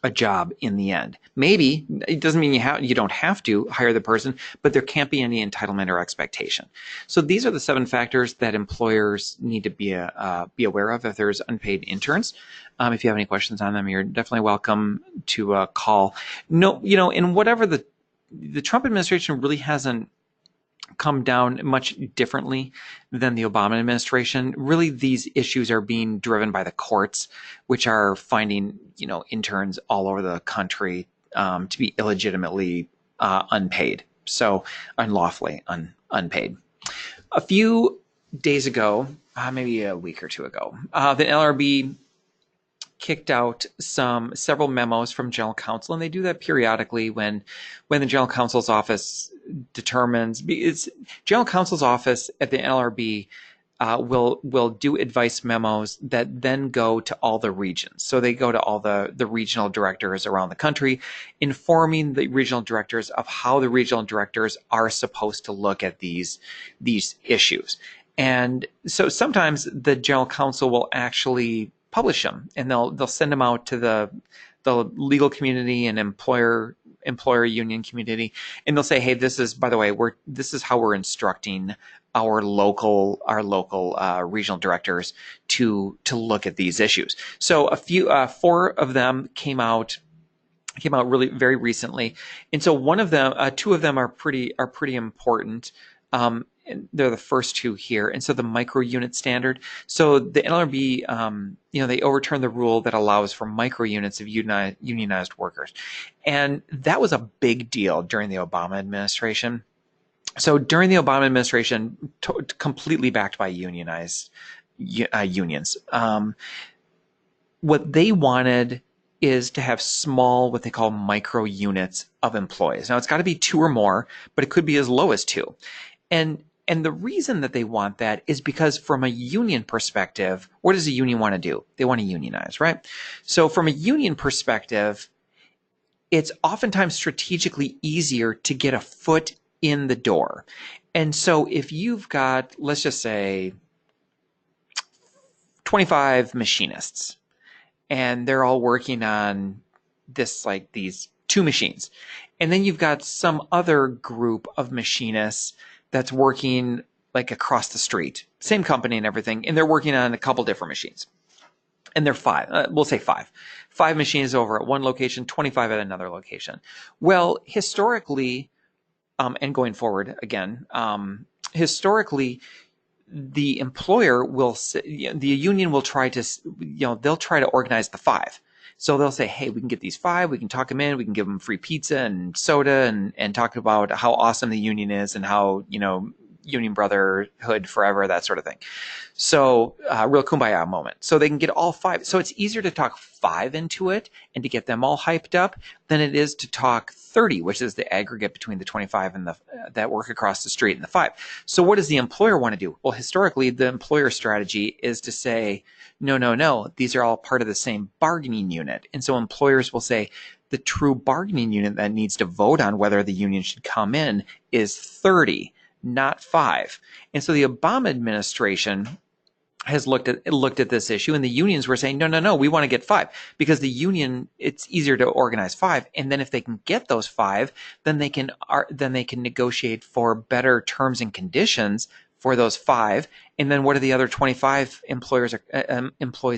a job in the end. Maybe it doesn't mean you don't have to hire the person, but there can't be any entitlement or expectation. So these are the 7 factors that employers need to be aware of if there's unpaid interns. If you have any questions on them, you're definitely welcome to call. No, in whatever the Trump administration really hasn't come down much differently than the Obama administration. Really, these issues are being driven by the courts, which are finding, interns all over the country to be illegitimately unpaid, so unlawfully unpaid. A few days ago, maybe a week or two ago, the NLRB kicked out several memos from general counsel, and they do that periodically when the general counsel's office determines. It's general counsel's office at the NLRB will do advice memos that then go to all the regions. So they go to all the regional directors around the country, informing the regional directors of how the regional directors are supposed to look at these issues. And so sometimes the general counsel will actually publish them, and they'll send them out to the legal community and employer union community, and they'll say, hey, this is, by the way, this is how we're instructing our local regional directors to look at these issues. So a few 4 of them came out really very recently, and so one of them, 2 of them are pretty important. And they're the first two here. And so the micro unit standard. So the NLRB, they overturned the rule that allows for micro units of unionized workers. And that was a big deal during the Obama administration. So during the Obama administration, completely backed by unionized unions, what they wanted is to have small, what they call micro units of employees. Now it's got to be 2 or more, but it could be as low as 2. And the reason that they want that is because from a union perspective, what does a union want to do? They want to unionize, right? So from a union perspective, it's oftentimes strategically easier to get a foot in the door. And so if you've got, let's just say, 25 machinists, and they're all working on these 2 machines, and then you've got some other group of machinists that's working like across the street, same company and everything, and they're working on a couple different machines. And they're 5, we'll say 5. 5 machines over at one location, 25 at another location. Well, historically, and going forward again, historically, the employer will say, the union will try to, they'll try to organize the 5. So they'll say, hey, we can get these 5, we can talk them in, we can give them free pizza and soda and talk about how awesome the union is and how, union brotherhood forever, that sort of thing. So real kumbaya moment. So they can get all 5. So it's easier to talk 5 into it and to get them all hyped up than it is to talk 30, which is the aggregate between the 25 and the that work across the street and the 5. So what does the employer want to do? Well, historically, the employer strategy is to say, no, these are all part of the same bargaining unit. And so employers will say the true bargaining unit that needs to vote on whether the union should come in is 30, not 5. And so the Obama administration has looked at this issue, and the unions were saying, no, we want to get 5 because the union, it's easier to organize 5, and then if they can get those 5, then they can negotiate for better terms and conditions for those 5. And then what are the other 25 employees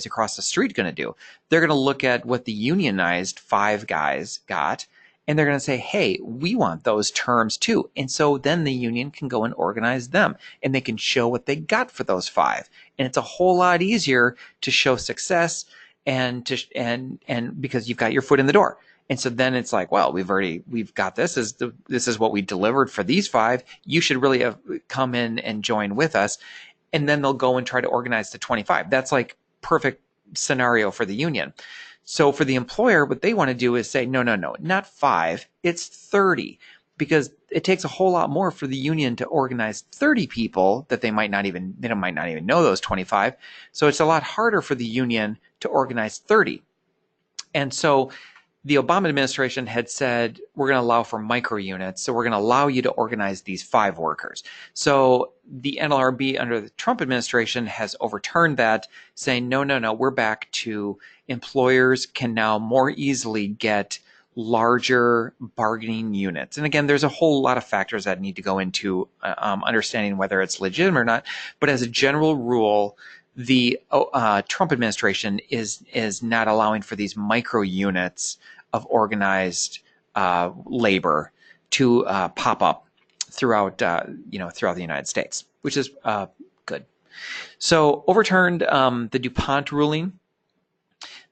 across the street going to do? They're going to look at what the unionized 5 guys got, and they're going to say, hey, we want those terms too. And so then the union can go and organize them, and they can show what they got for those 5. And it's a whole lot easier to show success and because you've got your foot in the door. And so then it's like, well, we've got this is what we delivered for these 5. You should really have come in and join with us. And then they'll go and try to organize the 25. That's like perfect scenario for the union. So for the employer, what they want to do is say, no, not 5, it's 30, because it takes a whole lot more for the union to organize 30 people that they might not even know those 25. So it's a lot harder for the union to organize 30. And so the Obama administration had said, we're going to allow for micro units. So we're going to allow you to organize these 5 workers. So the NLRB under the Trump administration has overturned that, saying, no, we're back to employers can now more easily get larger bargaining units. And again, there's a whole lot of factors that need to go into understanding whether it's legitimate or not. But as a general rule, the Trump administration is not allowing for these micro units of organized labor to pop up throughout the United States, which is good. So overturned the DuPont ruling.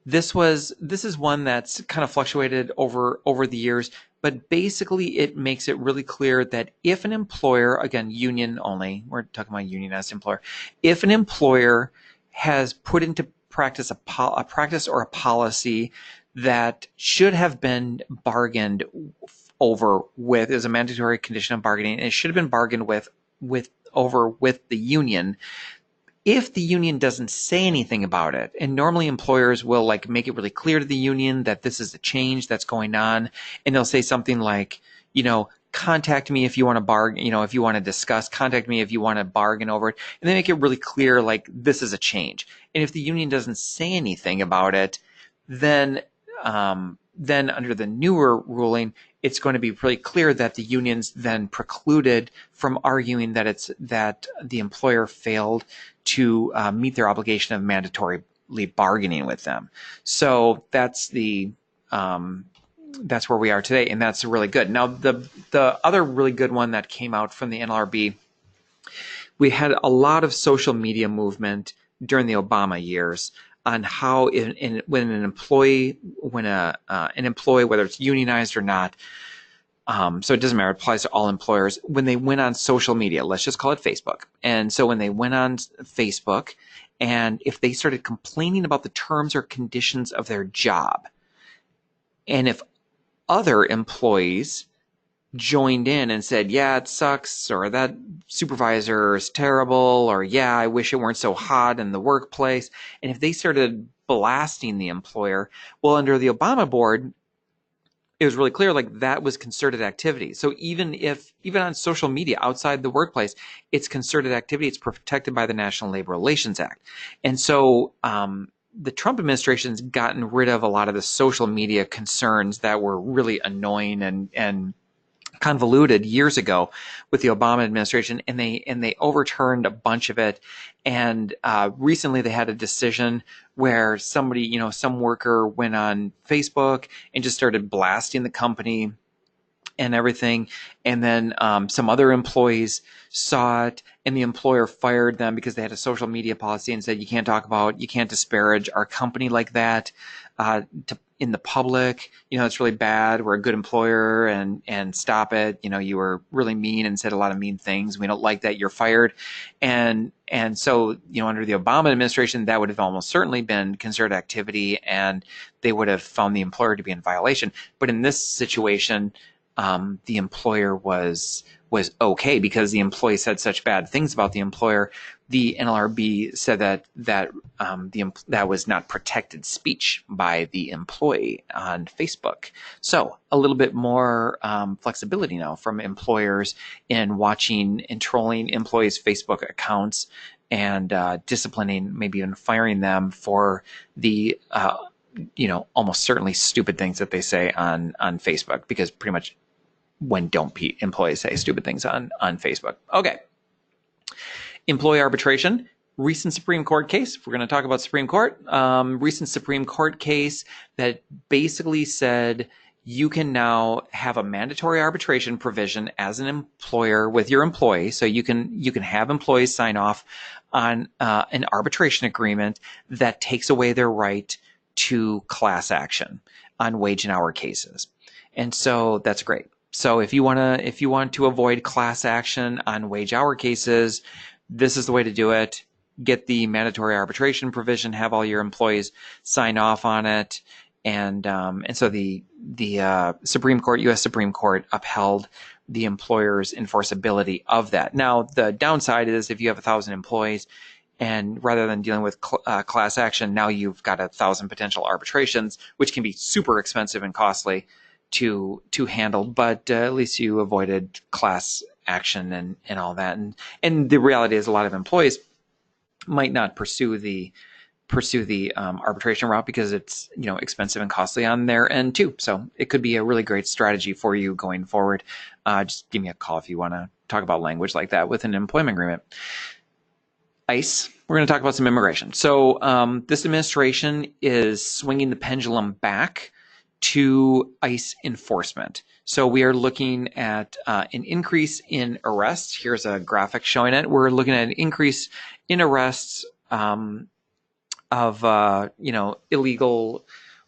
This is one that's kind of fluctuated over the years, but basically it makes it really clear that if an employer, again, union only, we're talking about unionized employer, if an employer has put into practice a practice or a policy that should have been bargained over with as a mandatory condition of bargaining, and it should have been bargained with the union. If the union doesn't say anything about it, and normally employers will make it really clear to the union that this is a change that's going on, and they'll say something like, contact me if you want to bargain, if you want to discuss, contact me if you want to bargain over it. And they make it really clear, this is a change. And if the union doesn't say anything about it, then under the newer ruling, it's going to be pretty clear that the union's then precluded from arguing that the employer failed to meet their obligation of mandatorily bargaining with them. So that's where we are today, and that's really good. Now, the other really good one that came out from the NLRB we had a lot of social media movement during the Obama years on how when an employee, whether it's unionized or not, so it doesn't matter, it applies to all employers, when they went on social media, let's just call it Facebook. And so when they went on Facebook, and if they started complaining about the terms or conditions of their job, and if other employees joined in and said, yeah, it sucks, or that supervisor is terrible, or yeah, I wish it weren't so hot in the workplace. And if they started blasting the employer, well, under the Obama board, it was really clear, like, that was concerted activity. So even on social media outside the workplace, it's concerted activity. It's protected by the National Labor Relations Act. And so the Trump administration's gotten rid of a lot of the social media concerns that were really annoying and convoluted years ago with the Obama administration, and they overturned a bunch of it. And recently they had a decision where somebody, some worker went on Facebook and just started blasting the company and everything. And then some other employees saw it, and the employer fired them because they had a social media policy and said, you can't disparage our company like that in the public. It's really bad. We're a good employer, and stop it. You were really mean and said a lot of mean things. We don't like that. You're fired. And so, under the Obama administration, that would have almost certainly been concerted activity, and they would have found the employer to be in violation. But in this situation, the employer was okay because the employee said such bad things about the employer. The NLRB said that was not protected speech by the employee on Facebook. So a little bit more flexibility now from employers in watching and trolling employees' Facebook accounts and disciplining, maybe even firing them for the almost certainly stupid things that they say on Facebook, because pretty much when don't employees say stupid things on Facebook? Okay. Employee arbitration, recent Supreme Court case. If we're going to talk about Supreme Court, recent Supreme Court case that basically said you can now have a mandatory arbitration provision as an employer with your employee. So you can have employees sign off on an arbitration agreement that takes away their right to class action on wage and hour cases. And so that's great. So if you want to avoid class action on wage hour cases, this is the way to do it. Get the mandatory arbitration provision, have all your employees sign off on it. And so the Supreme Court, U.S. Supreme Court, upheld the employer's enforceability of that. Now, the downside is if you have 1,000 employees, and rather than dealing with class action, now you've got 1,000 potential arbitrations, which can be super expensive and costly to handle, but at least you avoided class action and all that. And the reality is a lot of employees might not pursue the arbitration route because it's expensive and costly on their end too. So it could be a really great strategy for you going forward. Just give me a call if you want to talk about language like that with an employment agreement. ICE, we're going to talk about some immigration. So this administration is swinging the pendulum back to ICE enforcement. So we are looking at an increase in arrests. Here's a graphic showing it. We're looking at an increase in arrests of illegal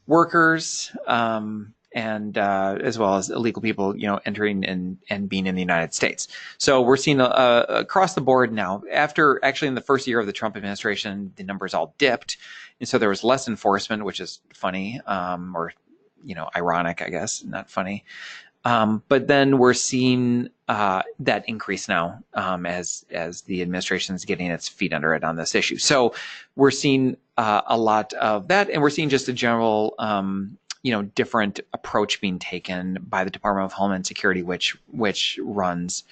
workers and as well as illegal people entering and being in the United States. So we're seeing across the board now. After actually in the first year of the Trump administration, the numbers all dipped, and so there was less enforcement, which is funny or ironic, I guess, not funny. But then we're seeing that increase now as the administration is getting its feet under it on this issue. So we're seeing a lot of that, and we're seeing just a general, different approach being taken by the Department of Homeland Security, which runs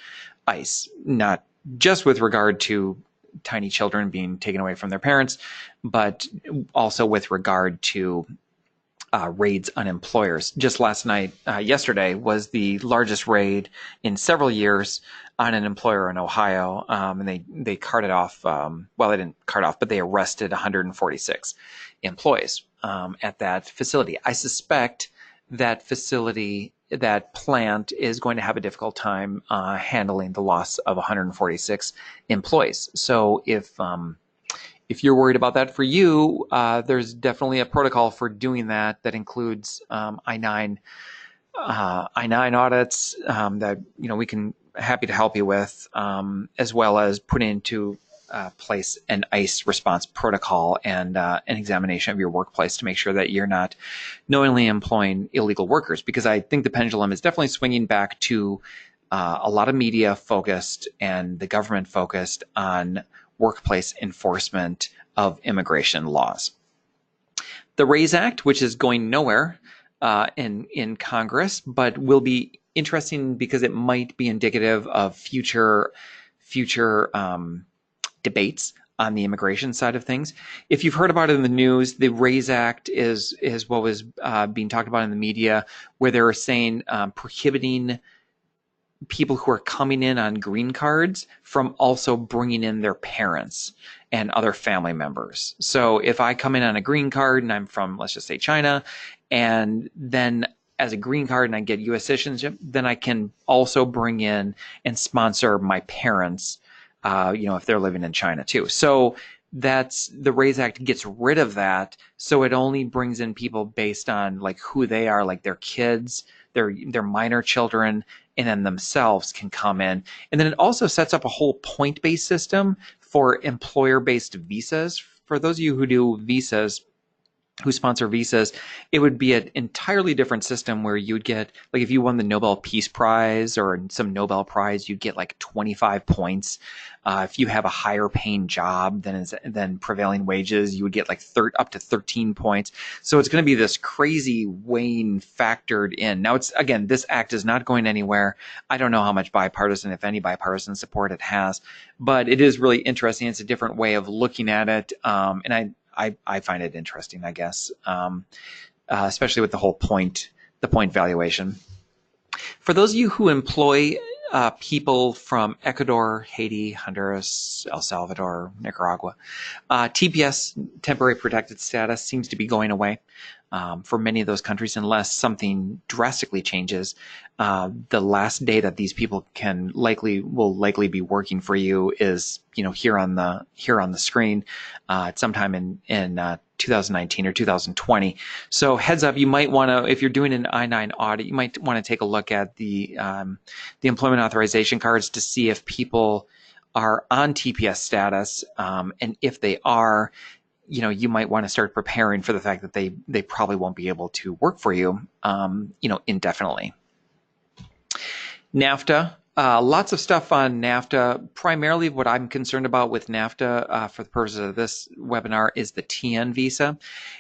ICE, not just with regard to tiny children being taken away from their parents, but also with regard to raids on employers. Just yesterday was the largest raid in several years on an employer in Ohio, and they carted off. They didn't cart off, but they arrested 146 employees at that facility. I suspect that facility that plant is going to have a difficult time handling the loss of 146 employees. So if you're worried about that for you, there's definitely a protocol for doing that includes I-9 audits that we can happy to help you with, as well as put into place an ICE response protocol and an examination of your workplace to make sure that you're not knowingly employing illegal workers. Because I think the pendulum is definitely swinging back to a lot of media focused and the government focused on workplace enforcement of immigration laws. The RAISE Act, which is going nowhere in Congress, but will be interesting because it might be indicative of future debates on the immigration side of things. If you've heard about it in the news, the RAISE Act is what was being talked about in the media, where they were saying prohibiting people who are coming in on green cards from also bringing in their parents and other family members. So if I come in on a green card and I'm from, let's just say, China, and then as a green card and I get U.S. citizenship, then I can also bring in and sponsor my parents, if they're living in China too. So that's the RAISE Act gets rid of that. So it only brings in people based on like who they are, like their kids, their minor children, and then themselves can come in. And then it also sets up a whole point-based system for employer-based visas. For those of you who do visas, who sponsor visas, it would be an entirely different system where you'd get, like if you won the Nobel Peace Prize or some Nobel Prize, you'd get like 25 points. If you have a higher paying job than prevailing wages, you would get like up to 13 points. So it's going to be this crazy weighing factored in. Now this act is not going anywhere. I don't know how much bipartisan, if any bipartisan support it has, but it is really interesting. It's a different way of looking at it. And I find it interesting, I guess, especially with the point valuation. For those of you who employ people from Ecuador, Haiti, Honduras, El Salvador, Nicaragua, TPS, temporary protected status, seems to be going away for many of those countries unless something drastically changes. The last day that these people will likely be working for you is here on the screen sometime in 2019 or 2020. So heads up, you might want to, if you're doing an I-9 audit, you might want to take a look at the employment authorization cards to see if people are on TPS status, and if they are, you might want to start preparing for the fact that they probably won't be able to work for you, indefinitely. NAFTA, lots of stuff on NAFTA. Primarily what I'm concerned about with NAFTA for the purposes of this webinar is the TN visa.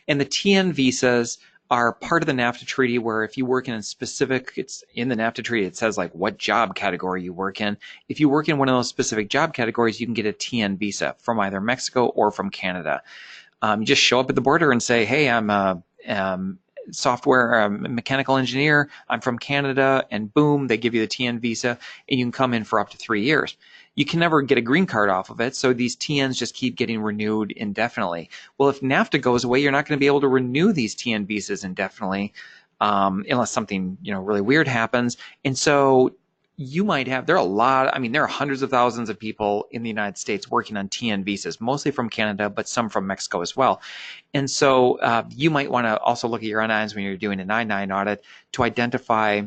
And the TN visas are part of the NAFTA treaty where if you work in a specific, it's in the NAFTA treaty, it says like what job category you work in. If you work in one of those specific job categories, you can get a TN visa from either Mexico or from Canada. You just show up at the border and say, hey, I'm a software mechanical engineer, I'm from Canada, and boom, they give you the TN visa, and you can come in for up to 3 years. You can never get a green card off of it, so these TNs just keep getting renewed indefinitely. Well, if NAFTA goes away, you're not going to be able to renew these TN visas indefinitely unless something really weird happens. And so you might have, there are hundreds of thousands of people in the United States working on TN visas, mostly from Canada, but some from Mexico as well. And so you might want to also look at your I-9s when you're doing an I-9 audit to identify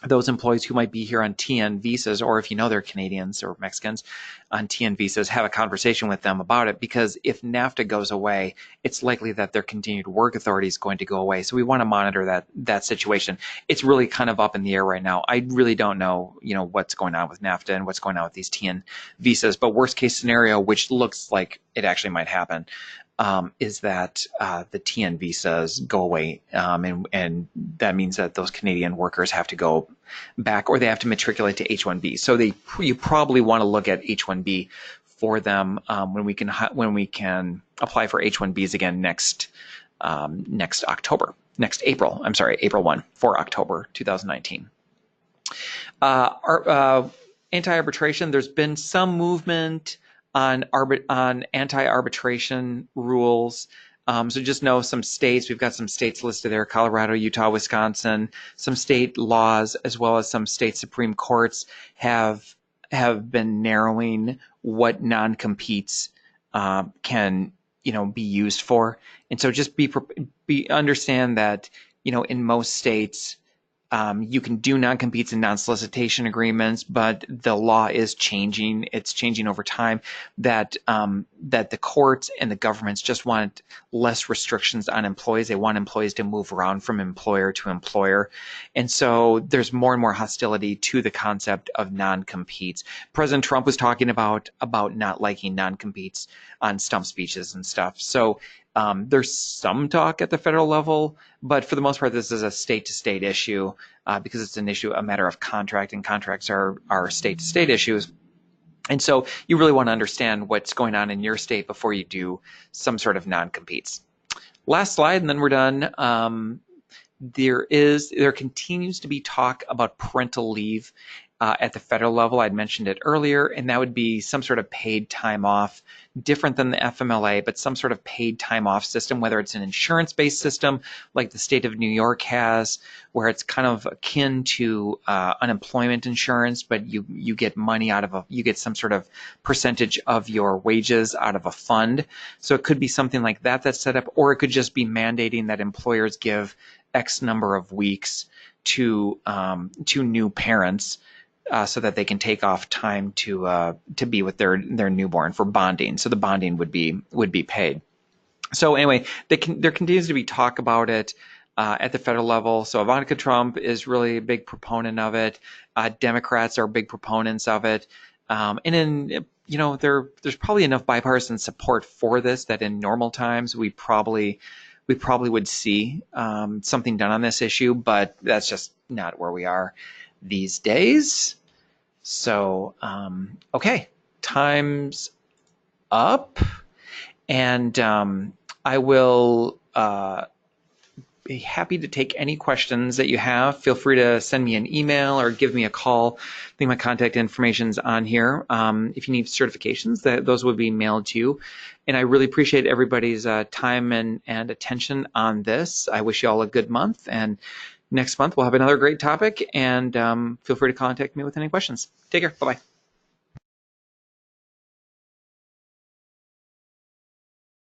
those employees who might be here on TN visas, or if they're Canadians or Mexicans on TN visas, have a conversation with them about it, because if NAFTA goes away, it's likely that their continued work authority is going to go away. So we want to monitor that situation. It's really kind of up in the air right now. I really don't know, what's going on with NAFTA and what's going on with these TN visas, but worst case scenario, which looks like it actually might happen, is that the TN visas go away, and that means that those Canadian workers have to go back, or they have to matriculate to H-1B. So you probably want to look at H-1B for them when we can apply for H-1Bs again next April. I'm sorry, April 1 for October 2019. Anti-arbitration. There's been some movement on anti-arbitration rules. So just know some states, we've got some states listed there, Colorado, Utah, Wisconsin, some state laws, as well as some state Supreme Courts have been narrowing what non-competes can, be used for. And so just understand that, in most states, you can do non-competes and non-solicitation agreements, but the law is changing. It's changing over time. That the courts and the governments just want less restrictions on employees. They want employees to move around from employer to employer, and so there's more and more hostility to the concept of non-competes. President Trump was talking about not liking non-competes on stump speeches and stuff. So there's some talk at the federal level, but for the most part, this is a state-to-state issue because it's a matter of contract, and contracts are state-to-state issues. And so you really want to understand what's going on in your state before you do some sort of non-competes. Last slide, and then we're done. There continues to be talk about parental leave at the federal level. I'd mentioned it earlier, and that would be some sort of paid time off, different than the FMLA, but some sort of paid time off system, whether it's an insurance-based system like the state of New York has, where it's kind of akin to unemployment insurance, but you get money you get some sort of percentage of your wages out of a fund. So it could be something like that that's set up, or it could just be mandating that employers give X number of weeks to new parents, so that they can take off time to be with their newborn for bonding. So the bonding would be paid. So anyway, there continues to be talk about it at the federal level. So Ivanka Trump is really a big proponent of it. Democrats are big proponents of it. And then there's probably enough bipartisan support for this that in normal times we probably would see something done on this issue, but that's just not where we are these days. So, okay, time's up, and I will be happy to take any questions that you have. Feel free to send me an email or give me a call. I think my contact information's on here. If you need certifications, those would be mailed to you. And I really appreciate everybody's time and attention on this. I wish you all a good month, and next month we'll have another great topic, and feel free to contact me with any questions. Take care. Bye-bye.